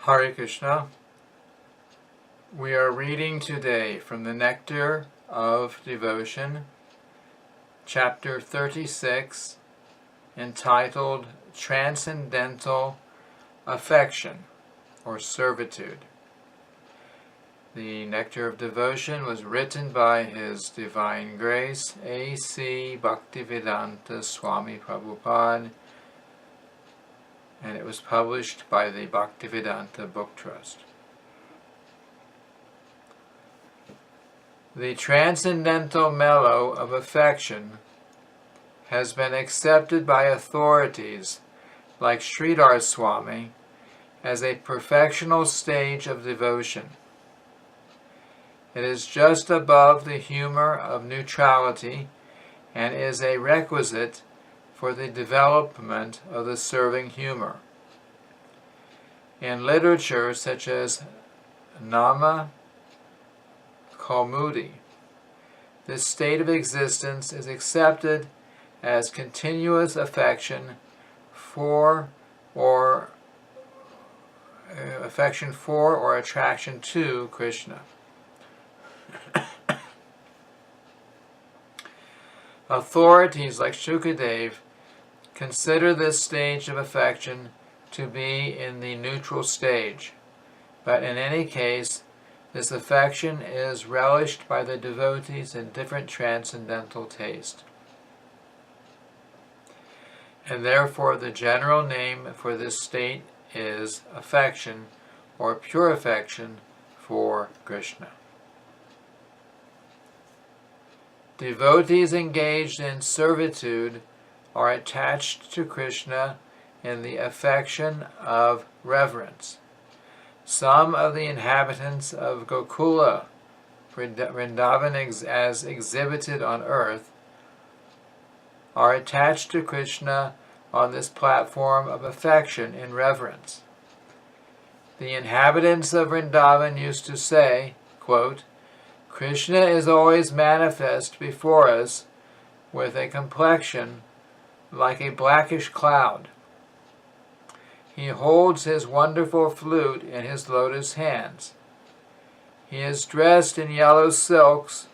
Hare Krishna. We are reading today from the Nectar of Devotion, Chapter 36, entitled Transcendental Affection or Servitude. The Nectar of Devotion was written by His Divine Grace A.C. Bhaktivedanta Swami Prabhupada, and it was published by the Bhaktivedanta Book Trust. The transcendental mellow of affection has been accepted by authorities like Sridhar Swami as a perfectional stage of devotion. It is just above the humor of neutrality and is a requisite for the development of the serving humor. In literature such as Nama Kaumudi, this state of existence is accepted as continuous affection for or attraction to Krishna. Authorities like Shukadev consider this stage of affection to be in the neutral stage, but in any case, this affection is relished by the devotees in different transcendental taste. And therefore the general name for this state is affection or pure affection for Krishna. Devotees engaged in servitude are attached to Krishna in the affection of reverence. Some of the inhabitants of Gokula, Vrindavan as exhibited on earth, are attached to Krishna on this platform of affection in reverence. The inhabitants of Vrindavan used to say, quote, "Krishna is always manifest before us with a complexion like a blackish cloud. He holds his wonderful flute in his lotus hands. He is dressed in yellow silks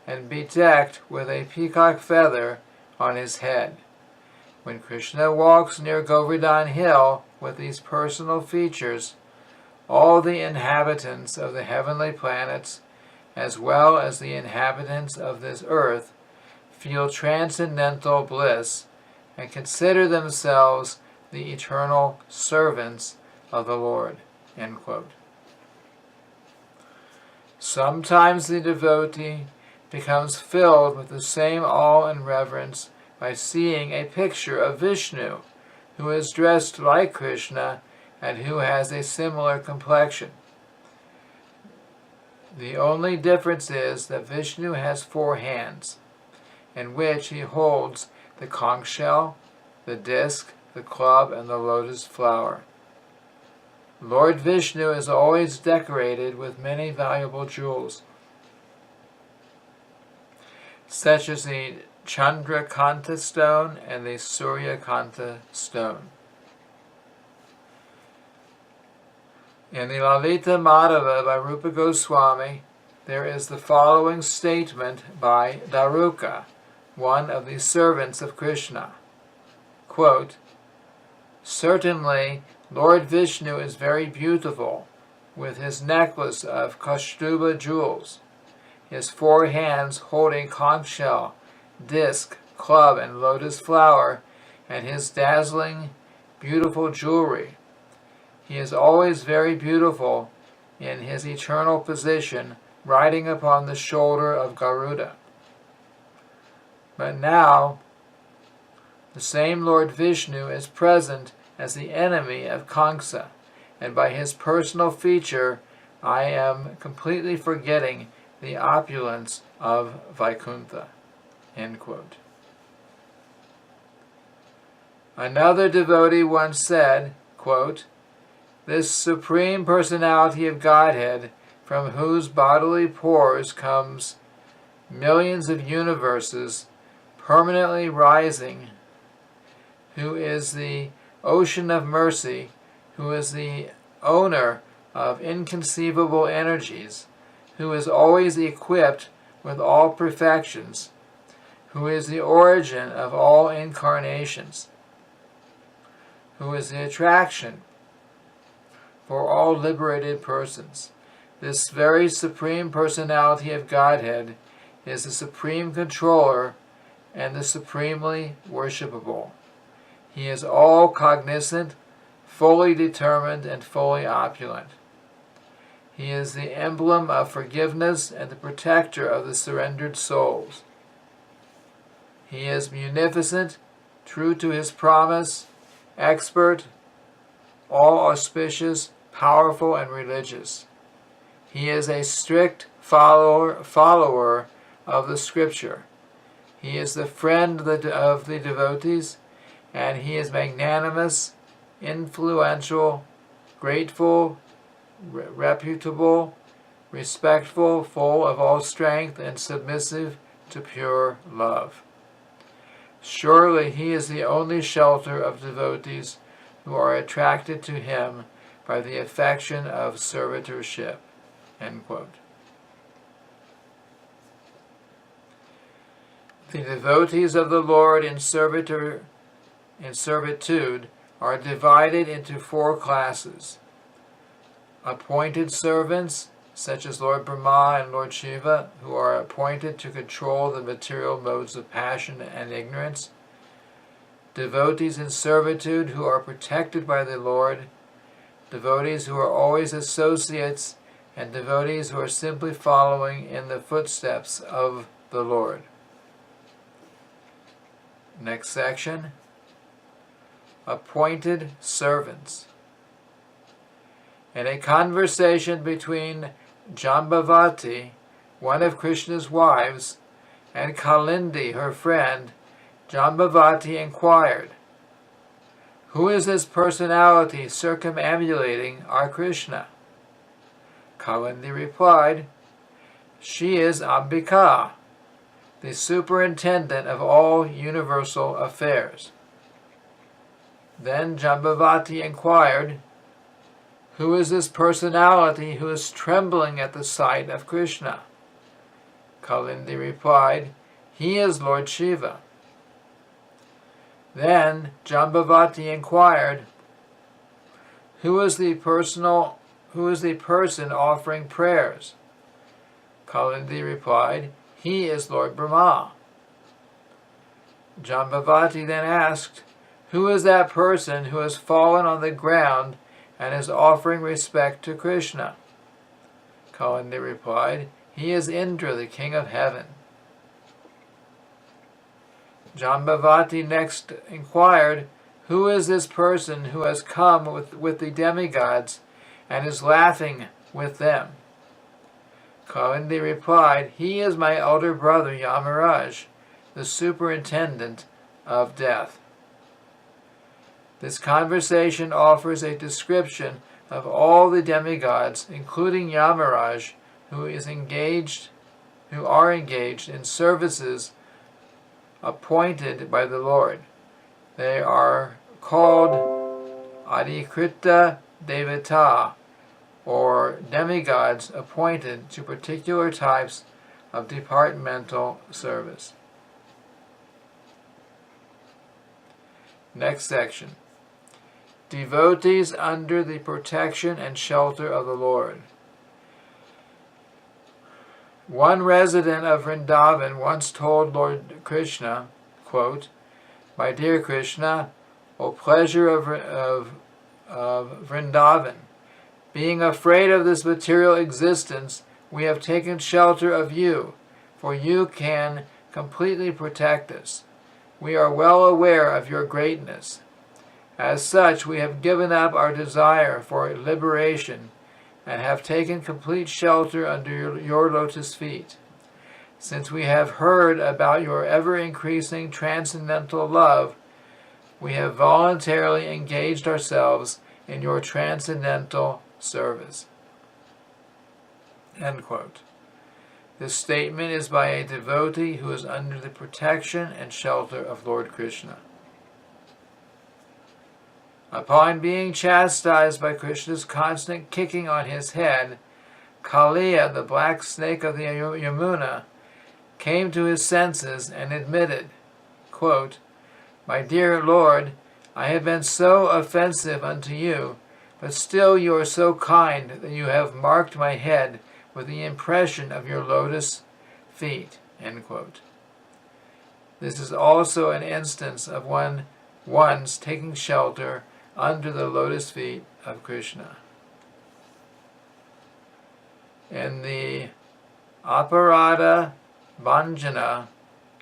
and bedecked with a peacock feather on his head. When Krishna walks near Govardhan Hill with these personal features, all the inhabitants of the heavenly planets, as well as the inhabitants of this earth, feel transcendental bliss and consider themselves the eternal servants of the Lord." End quote. Sometimes the devotee becomes filled with the same awe and reverence by seeing a picture of Vishnu, who is dressed like Krishna and who has a similar complexion. The only difference is that Vishnu has 4 hands, in which he holds the conch shell, the disc, the club, and the lotus flower. Lord Vishnu is always decorated with many valuable jewels, such as the Chandrakanta stone and the Suryakanta stone. In the Lalita Madhava by Rupa Goswami, there is the following statement by Daruka, one of the servants of Krishna. Quote, "Certainly, Lord Vishnu is very beautiful, with his necklace of Kaustuba jewels, his 4 hands holding conch shell, disc, club, and lotus flower, and his dazzling, beautiful jewelry. He is always very beautiful in his eternal position, riding upon the shoulder of Garuda. But now, the same Lord Vishnu is present as the enemy of Kamsa, and by his personal feature, I am completely forgetting the opulence of Vaikuntha." End quote. Another devotee once said, quote, "This Supreme Personality of Godhead, from whose bodily pores comes millions of universes, permanently rising, who is the ocean of mercy, who is the owner of inconceivable energies, who is always equipped with all perfections, who is the origin of all incarnations, who is the attraction for all liberated persons. This very supreme personality of Godhead is the supreme controller and the supremely worshipable. He is all cognizant, fully determined, and fully opulent. He is the emblem of forgiveness and the protector of the surrendered souls. He is munificent, true to his promise, expert, all auspicious, powerful, and religious. He is a strict follower of the Scripture. He is the friend of the devotees, and he is magnanimous, influential, grateful, reputable, respectful, full of all strength, and submissive to pure love. Surely he is the only shelter of devotees who are attracted to him by the affection of servitorship." End quote. The devotees of the Lord in servitude are divided into 4 classes: appointed servants, such as Lord Brahma and Lord Shiva, who are appointed to control the material modes of passion and ignorance; devotees in servitude who are protected by the Lord; devotees who are always associates; and devotees who are simply following in the footsteps of the Lord. Next section: appointed servants. In a conversation between Jambavati, one of Krishna's wives, and Kalindi, her friend, Jambavati inquired, "Who is this personality circumambulating our Krishna?" Kalindi replied, "She is Ambika, the superintendent of all universal affairs." Then Jambavati inquired, "Who is this personality who is trembling at the sight of Krishna?" Kalindi replied, "He is Lord Shiva." Then Jambavati inquired, who is the person offering prayers?" Kalindi replied, "He is Lord Brahma." Jambavati then asked, "Who is that person who has fallen on the ground and is offering respect to Krishna?" Kalindi replied, "He is Indra, the king of heaven." Jambavati next inquired, "Who is this person who has come with the demigods and is laughing with them?" Kalindi replied, "He is my elder brother Yamaraj, the superintendent of death." This conversation offers a description of all the demigods, including Yamaraj, who are engaged in services appointed by the Lord. They are called Adhikrita Devata, or demigods appointed to particular types of departmental service. Next section: devotees under the protection and shelter of the Lord. One resident of Vrindavan once told Lord Krishna, quote, "My dear Krishna, O pleasure of Vrindavan, being afraid of this material existence, we have taken shelter of you, for you can completely protect us. We are well aware of your greatness. As such, we have given up our desire for liberation and have taken complete shelter under your lotus feet. Since we have heard about your ever-increasing transcendental love, we have voluntarily engaged ourselves in your transcendental service." End quote. This statement is by a devotee who is under the protection and shelter of Lord Krishna. Upon being chastised by Krishna's constant kicking on his head, Kaliya, the black snake of the Yamuna, came to his senses and admitted, quote, "My dear Lord, I have been so offensive unto you, but still you are so kind that you have marked my head with the impression of your lotus feet." End quote. This is also an instance of one's taking shelter under the lotus feet of Krishna. In the Aparada Bhanjana,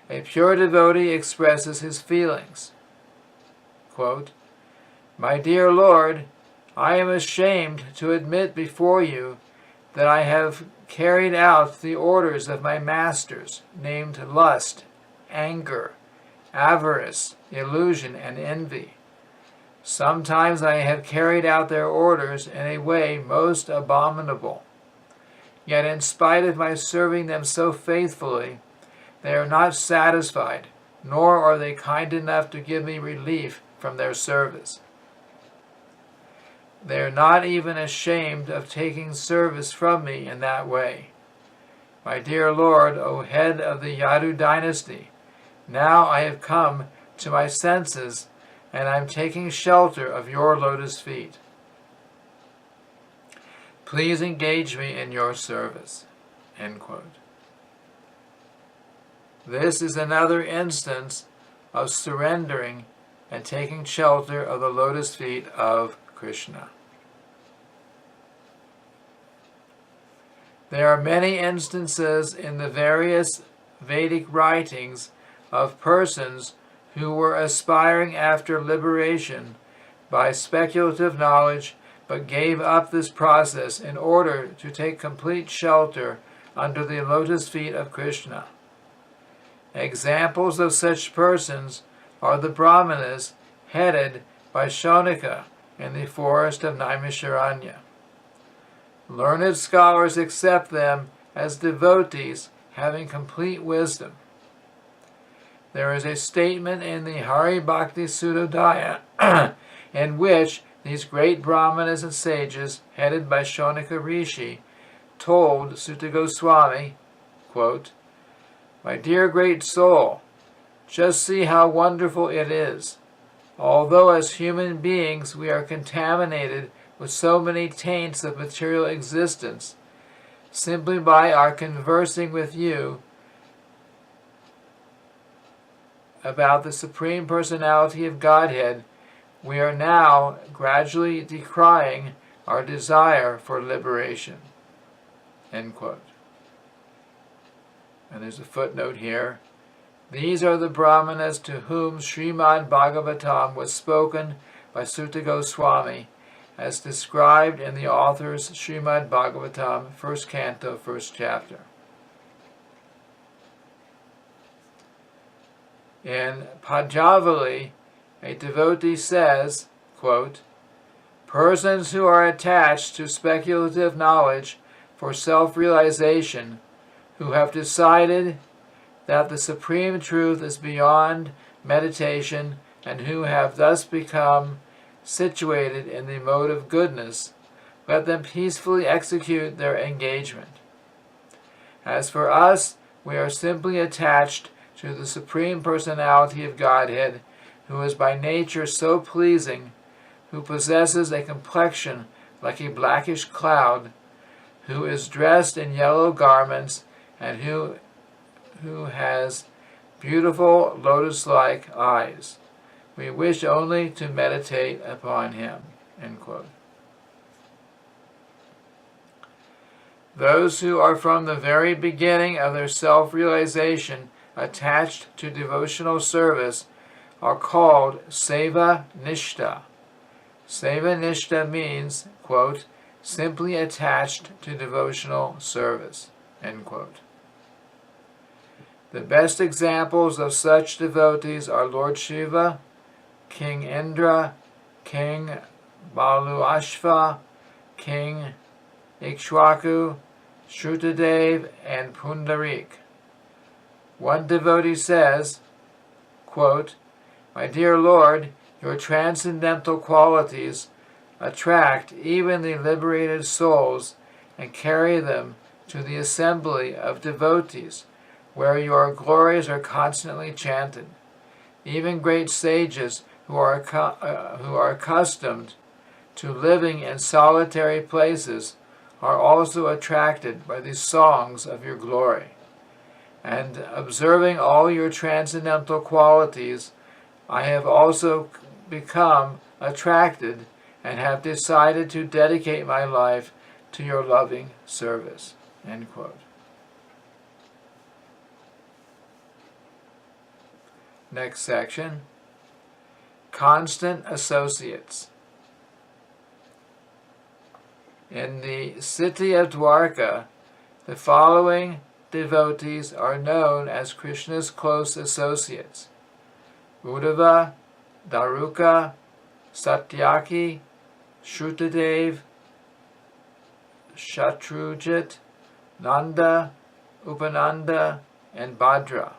a pure devotee expresses his feelings. Quote, "My dear Lord, I am ashamed to admit before you that I have carried out the orders of my masters, named lust, anger, avarice, illusion, and envy. Sometimes I have carried out their orders in a way most abominable. Yet in spite of my serving them so faithfully, they are not satisfied, nor are they kind enough to give me relief from their service. They are not even ashamed of taking service from me in that way. My dear Lord, O head of the Yadu dynasty, now I have come to my senses and I am taking shelter of your lotus feet. Please engage me in your service." End quote. This is another instance of surrendering and taking shelter of the lotus feet of Krishna. There are many instances in the various Vedic writings of persons who were aspiring after liberation by speculative knowledge but gave up this process in order to take complete shelter under the lotus feet of Krishna. Examples of such persons are the Brahmanas headed by Shaunika in the forest of Naimisharanya. Learned scholars accept them as devotees having complete wisdom. There is a statement in the Hari Bhakti Sudodaya in which these great brahmanas and sages, headed by Shaunika Rishi, told Sutta Goswami, quote, "My dear great soul, just see how wonderful it is. Although as human beings we are contaminated with so many taints of material existence, simply by our conversing with you about the Supreme Personality of Godhead, we are now gradually decrying our desire for liberation." End quote. And there's a footnote here. These are the Brahmanas to whom Srimad Bhagavatam was spoken by Sutta Goswami, as described in the author's Srimad Bhagavatam, 1st Canto, 1st Chapter. In Pajavali, a devotee says, quote, "Persons who are attached to speculative knowledge for self-realization, who have decided that the supreme truth is beyond meditation, and who have thus become situated in the mode of goodness, let them peacefully execute their engagement. As for us, we are simply attached to the Supreme Personality of Godhead, who is by nature so pleasing, who possesses a complexion like a blackish cloud, who is dressed in yellow garments, and who has beautiful lotus-like eyes. We wish only to meditate upon him." End quote. Those who are from the very beginning of their self-realization attached to devotional service are called Seva Nishta. Seva Nishta means, quote, "simply attached to devotional service." End quote. The best examples of such devotees are Lord Shiva, King Indra, King Baluashva, King Ikshwaku, Shrutadev, and Pundarik. One devotee says, quote, "My dear Lord, Your transcendental qualities attract even the liberated souls and carry them to the assembly of devotees, where your glories are constantly chanted. Even great sages who are accustomed to living in solitary places are also attracted by the songs of your glory. And observing all your transcendental qualities, I have also become attracted and have decided to dedicate my life to your loving service." End quote. Next section, constant associates. In the city of Dwarka, the following devotees are known as Krishna's close associates: Uddhava, Daruka, Satyaki, Shrutadev, Shatrujit, Nanda, Upananda, and Bhadra.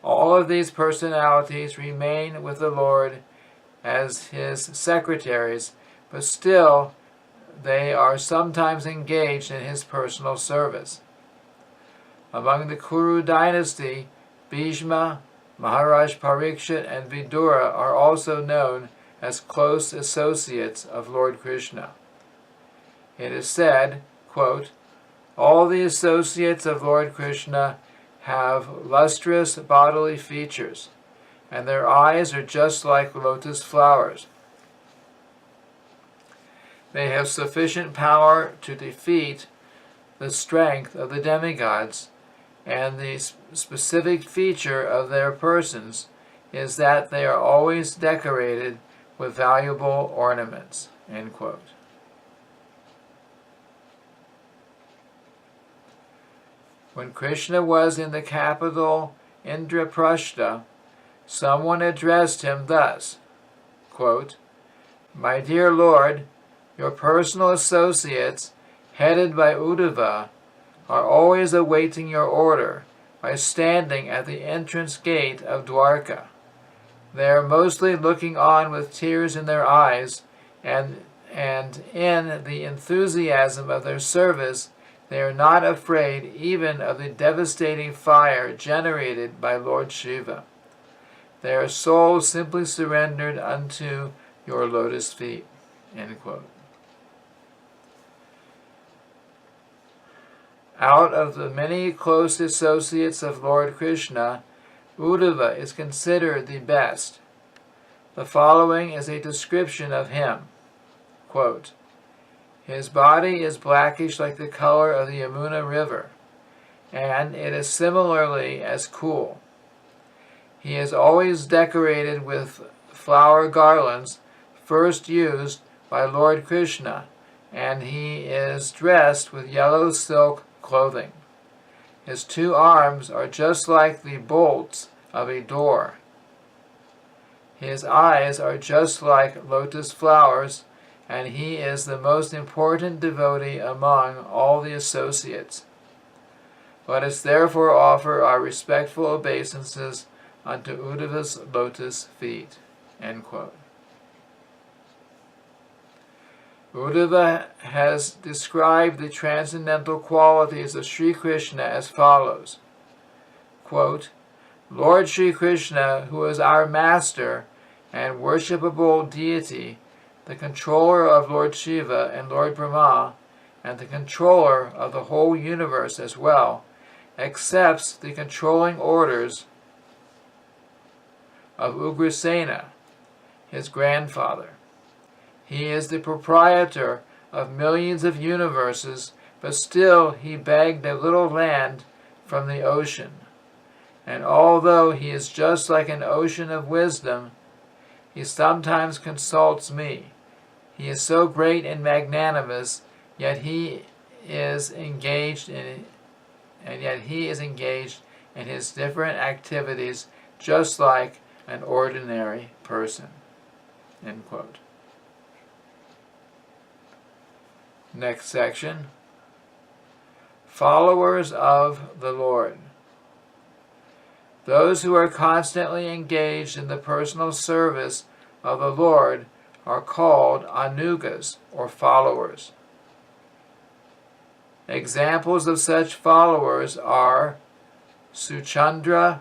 All of these personalities remain with the Lord as his secretaries, but still they are sometimes engaged in his personal service. Among the Kuru dynasty, Bhishma, Maharaj Parikshit, and Vidura are also known as close associates of Lord Krishna. It is said, quote, "All the associates of Lord Krishna have lustrous bodily features, and their eyes are just like lotus flowers. They have sufficient power to defeat the strength of the demigods, and the specific feature of their persons is that they are always decorated with valuable ornaments." End quote. When Krishna was in the capital Indraprastha, someone addressed him thus, quote, "My dear Lord, your personal associates, headed by Uddhava, are always awaiting your order by standing at the entrance gate of Dwarka. They are mostly looking on with tears in their eyes, and in the enthusiasm of their service, they are not afraid even of the devastating fire generated by Lord Shiva. Their souls simply surrendered unto your lotus feet." End quote. Out of the many close associates of Lord Krishna, Uddhava is considered the best. The following is a description of him. Quote, "His body is blackish like the color of the Yamuna River, and it is similarly as cool. He is always decorated with flower garlands first used by Lord Krishna, and he is dressed with yellow silk clothing. His 2 arms are just like the bolts of a door. His eyes are just like lotus flowers, and he is the most important devotee among all the associates. Let us therefore offer our respectful obeisances unto Uddhava's lotus feet." End quote. Uddhava has described the transcendental qualities of Sri Krishna as follows. Quote, "Lord Sri Krishna, who is our master and worshipable deity, the controller of Lord Shiva and Lord Brahma, and the controller of the whole universe as well, accepts the controlling orders of Ugrasena, his grandfather. He is the proprietor of millions of universes, but still he begged a little land from the ocean. And although he is just like an ocean of wisdom, he sometimes consults me. He is so great and magnanimous, yet he is engaged in his different activities just like an ordinary person." End quote. Next section, followers of the Lord. Those who are constantly engaged in the personal service of the Lord are called anugas, or followers. Examples of such followers are Suchandra,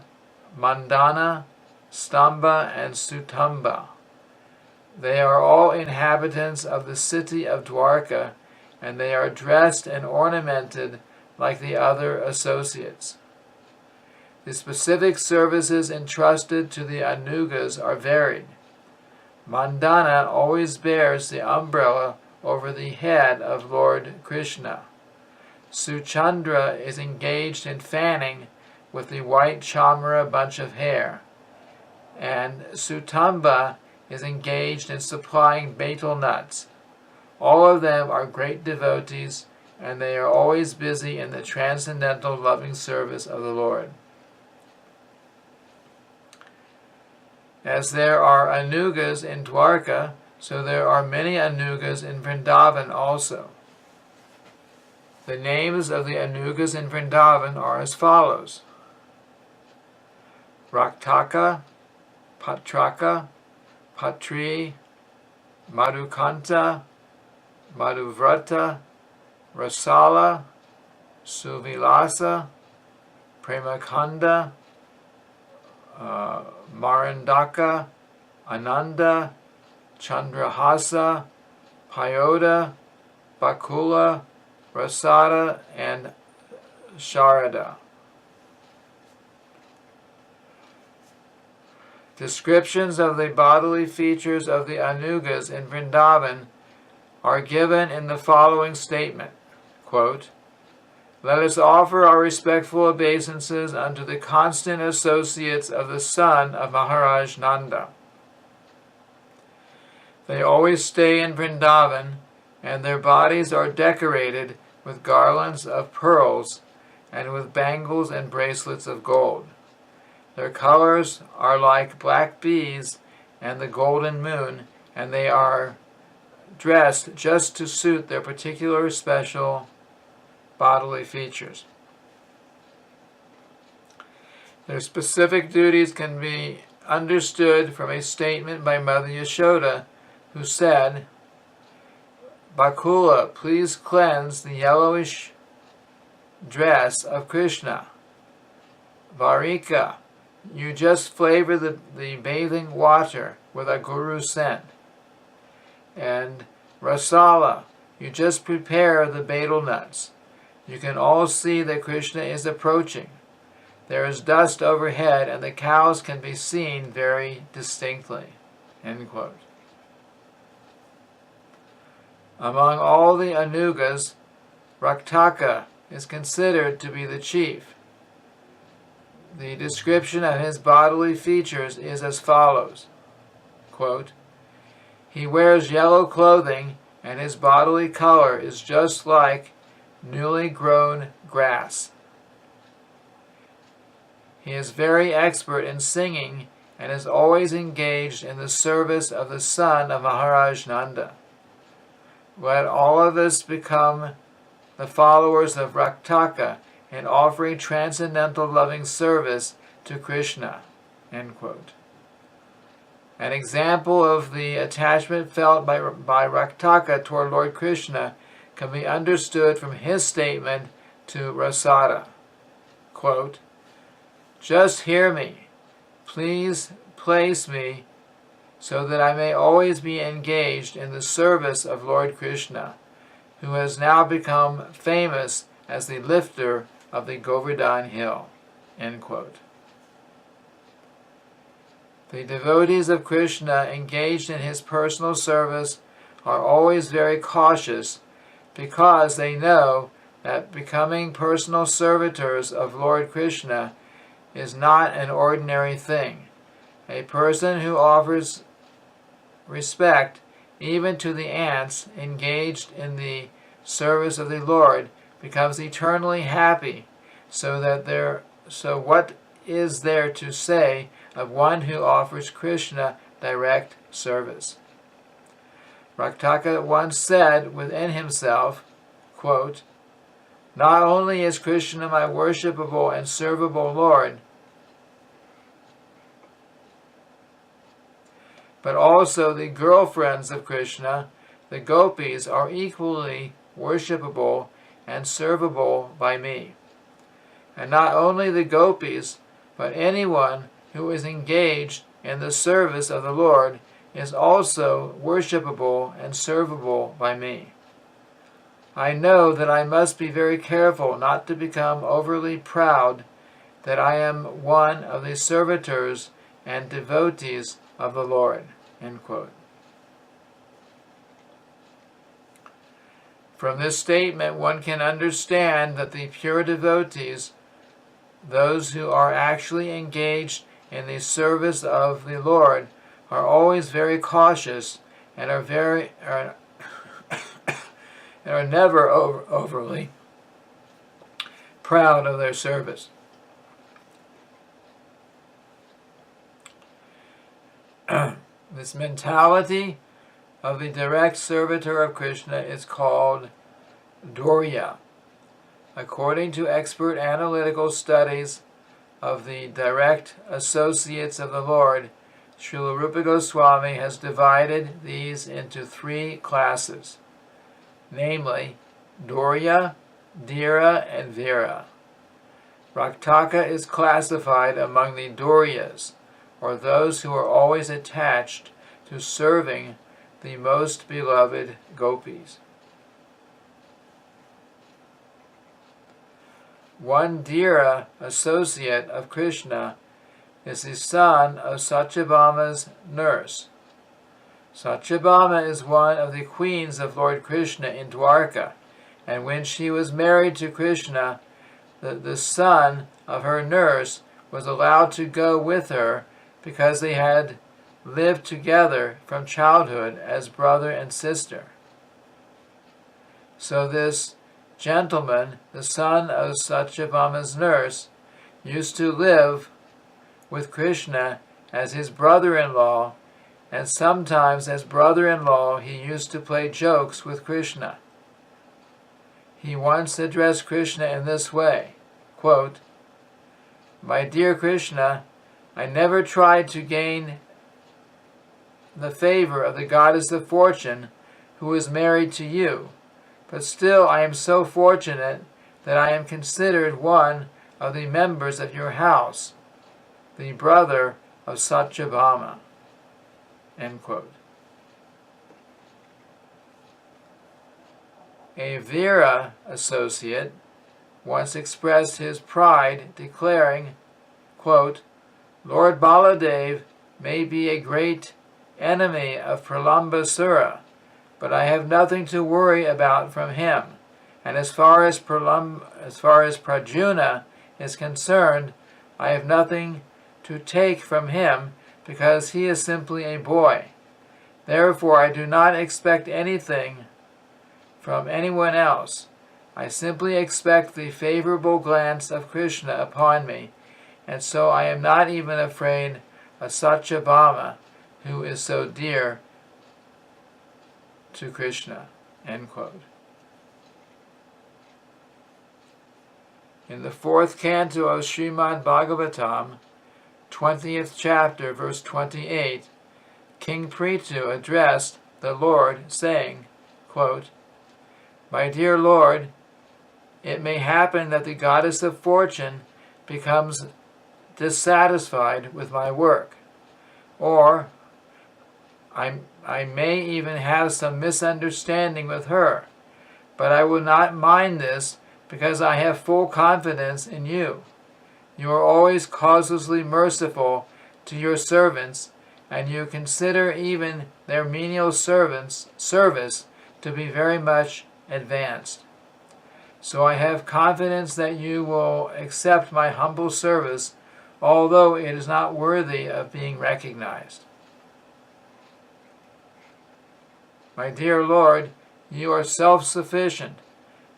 Mandana, Stamba, and Sutamba. They are all inhabitants of the city of Dwarka, and they are dressed and ornamented like the other associates. The specific services entrusted to the anugas are varied. Mandana always bears the umbrella over the head of Lord Krishna. Suchandra is engaged in fanning with the white chamara bunch of hair, and Sutamba is engaged in supplying betel nuts. All of them are great devotees, and they are always busy in the transcendental loving service of the Lord. As there are anugas in Dwarka, so there are many anugas in Vrindavan also. The names of the anugas in Vrindavan are as follows: Raktaka, Patraka, Patri, Madhukanta, Madhuvrata, Rasala, Suvilasa, Premakanda, Marandaka, Ananda, Chandrahasa, Payoda, Bakula, Rasada, and Sharada. Descriptions of the bodily features of the anugas in Vrindavan are given in the following statement, quote, "Let us offer our respectful obeisances unto the constant associates of the son of Maharaj Nanda. They always stay in Vrindavan, and their bodies are decorated with garlands of pearls and with bangles and bracelets of gold. Their colors are like black bees and the golden moon, and they are dressed just to suit their particular special bodily features. Their specific duties can be understood from a statement by Mother Yashoda, who said, 'Bakula, please cleanse the yellowish dress of Krishna. Varika, you just flavor the bathing water with a guru scent. And Rasala, you just prepare the betel nuts. You can all see that Krishna is approaching. There is dust overhead, and the cows can be seen very distinctly.'" End quote. Among all the anugas, Raktaka is considered to be the chief. The description of his bodily features is as follows, quote, "He wears yellow clothing, and his bodily color is just like newly grown grass. He is very expert in singing and is always engaged in the service of the son of Maharaj Nanda. Let all of us become the followers of Raktaka in offering transcendental loving service to Krishna." End quote. An example of the attachment felt by Raktaka toward Lord Krishna can be understood from his statement to Rasada, quote, "Just hear me. Please place me so that I may always be engaged in the service of Lord Krishna, who has now become famous as the lifter of the Govardhan hill." End quote. The devotees of Krishna engaged in his personal service are always very cautious because they know that becoming personal servitors of Lord Krishna is not an ordinary thing. A person who offers respect even to the ants engaged in the service of the Lord becomes eternally happy, so what is there to say of one who offers Krishna direct service? Raktaka once said within himself, quote, "Not only is Krishna my worshipable and servable Lord, but also the girlfriends of Krishna, the gopis, are equally worshipable and servable by me. And not only the gopis, but anyone who is engaged in the service of the Lord is also worshipable and servable by me. I know that I must be very careful not to become overly proud that I am one of the servitors and devotees of the Lord." End quote. From this statement, one can understand that the pure devotees, those who are actually engaged in the service of the Lord, are always very cautious and are never overly proud of their service. This mentality of the direct servitor of Krishna is called Durya. According to expert analytical studies of the direct associates of the Lord, Srila Rupa Goswami has divided these into 3 classes, namely Durya, Dhira, and Vira. Raktaka is classified among the Duryas, or those who are always attached to serving the most beloved gopis. One Dhira associate of Krishna is the son of Satyabhama's nurse. Satyabhama is one of the queens of Lord Krishna in Dwarka, and when she was married to Krishna, the son of her nurse was allowed to go with her because they had lived together from childhood as brother and sister. So this gentleman, the son of Satyabhama's nurse, used to live with Krishna as his brother-in-law, and sometimes as brother-in-law he used to play jokes with Krishna. He once addressed Krishna in this way, quote, "My dear Krishna, I never tried to gain the favor of the goddess of fortune who is married to you, but still I am so fortunate that I am considered one of the members of your house, the brother of Satyabhama." End quote. A Vira associate once expressed his pride, declaring, quote, "Lord Baladev may be a great enemy of Pralambasura, but I have nothing to worry about from him. And as far as Prajuna is concerned, I have nothing to take from him because he is simply a boy. Therefore, I do not expect anything from anyone else. I simply expect the favorable glance of Krishna upon me, and so I am not even afraid of Satyabhama, who is so dear to Krishna." End quote. In the 4th canto of Srimad Bhagavatam, 20th chapter, verse 28, King Prithu addressed the Lord, saying, quote, "My dear Lord, it may happen that the goddess of fortune becomes dissatisfied with my work, or I may even have some misunderstanding with her, but I will not mind this because I have full confidence in you. You are always causelessly merciful to your servants, and you consider even their menial service to be very much advanced. So I have confidence that you will accept my humble service, although it is not worthy of being recognized. My dear Lord, you are self-sufficient.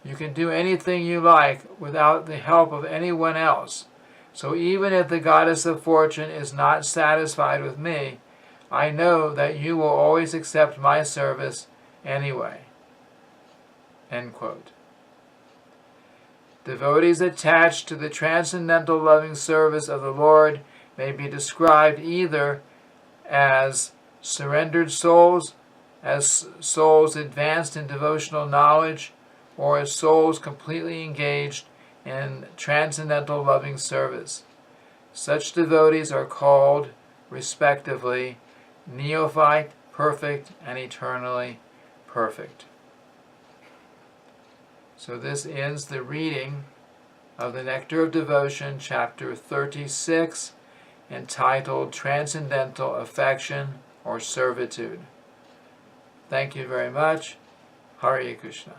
You can do anything you like without the help of anyone else. So even if the goddess of fortune is not satisfied with me, I know that you will always accept my service anyway." End quote. Devotees attached to the transcendental loving service of the Lord may be described either as surrendered souls, as souls advanced in devotional knowledge, or as souls completely engaged in transcendental loving service. Such devotees are called, respectively, neophyte, perfect, and eternally perfect. So this ends the reading of the Nectar of Devotion, chapter 36, entitled Transcendental Affection or Servitude. Thank you very much. Hare Krishna.